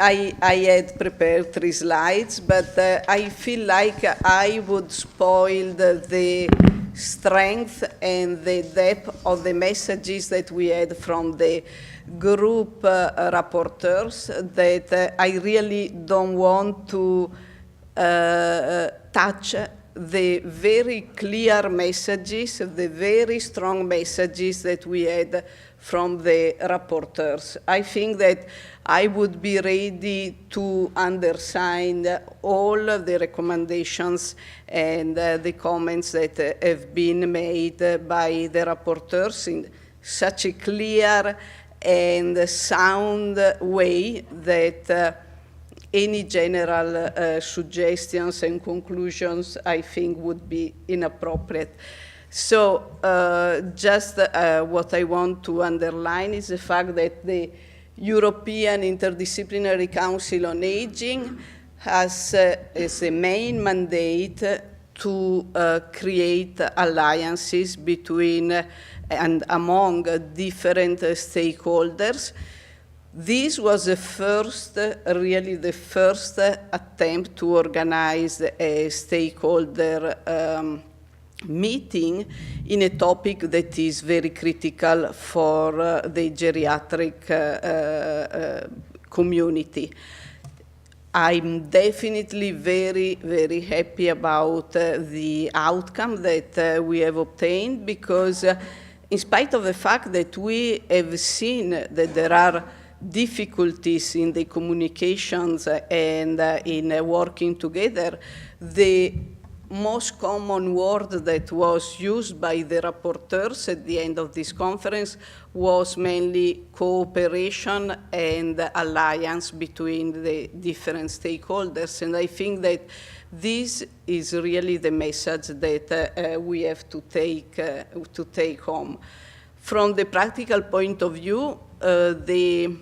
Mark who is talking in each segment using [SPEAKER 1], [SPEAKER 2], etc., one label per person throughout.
[SPEAKER 1] I had prepared 3 slides, but I feel like I would spoil the strength and the depth of the messages that we had from the group rapporteurs, that I really don't want to touch the very clear messages, the very strong messages that we had from the rapporteurs. I think that I would be ready to undersign all of the recommendations and the comments that have been made by the rapporteurs in such a clear and sound way that any general suggestions and conclusions, I think, would be inappropriate. So just what I want to underline is the fact that the European Interdisciplinary Council on Aging has as a main mandate to create alliances between and among different stakeholders. This was the first, really the first attempt to organize a stakeholder meeting in a topic that is very critical for the geriatric community. I'm definitely very, very happy about the outcome that we have obtained, because in spite of the fact that we have seen that there are difficulties in the communications and in working together, the most common word that was used by the rapporteurs at the end of this conference was mainly cooperation and alliance between the different stakeholders. And I think that this is really the message that we have to take home. From the practical point of view, the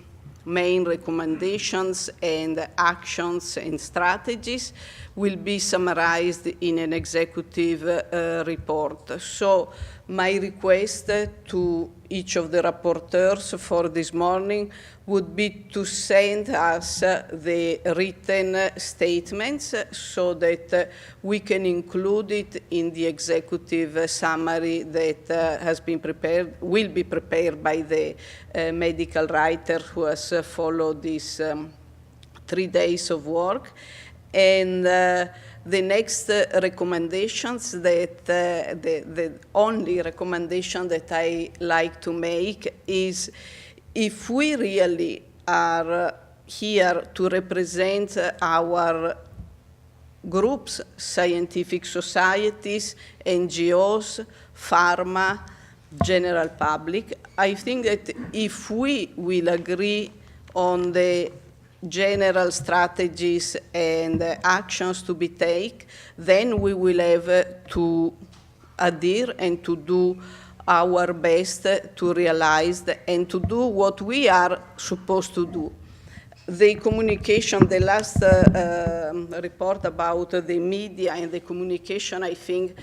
[SPEAKER 1] main recommendations and actions and strategies will be summarized in an executive report. So my request to each of the rapporteurs for this morning would be to send us the written statements so that we can include it in the executive summary that has been prepared, will be prepared by the medical writer who has followed these 3 days of work. And the next recommendations that, the only recommendation that I like to make is, if we really are here to represent our groups, scientific societies, NGOs, pharma, general public, I think that if we will agree on the general strategies and actions to be taken, then we will have to adhere and to do our best to realize and to do what we are supposed to do. The communication, the last report about the media and the communication, I think,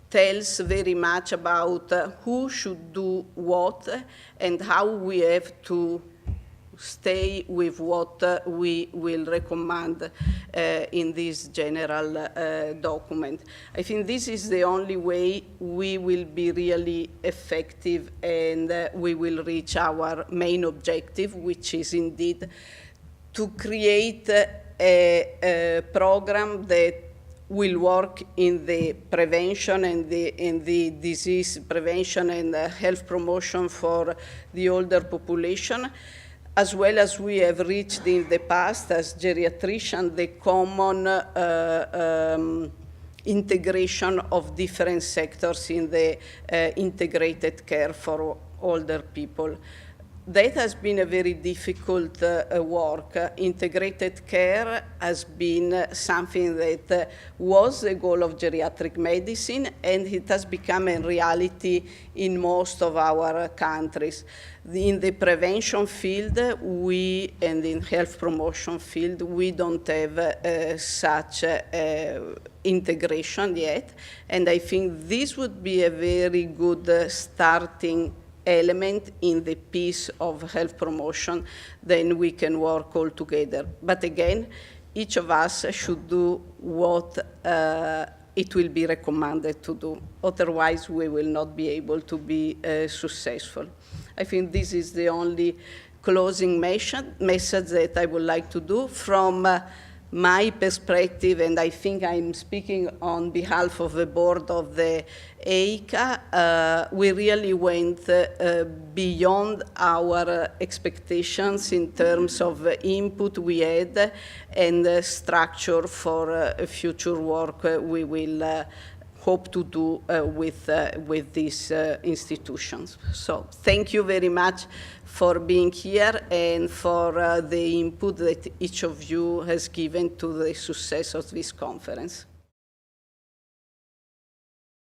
[SPEAKER 1] tells very much about who should do what and how we have to stay with what we will recommend in this general document. I think this is the only way we will be really effective and we will reach our main objective, which is indeed to create a program that will work in the prevention and in the disease prevention and health promotion for the older population, as well as we have reached in the past as geriatricians the common integration of different sectors in the integrated care for older people. That has been a very difficult work. Integrated care has been something that was the goal of geriatric medicine, and it has become a reality in most of our countries. In the prevention field, and in health promotion field, we don't have such integration yet. And I think this would be a very good starting element in the piece of health promotion, then we can work all together. But again, each of us should do what it will be recommended to do. Otherwise, we will not be able to be successful. I think this is the only closing message that I would like to do from my perspective, and I think I'm speaking on behalf of the board of the EICA. We really went beyond our expectations in terms of input we had and structure for future work we will hope to do with these institutions. So thank you very much for being here and for the input that each of you has given to the success of this conference.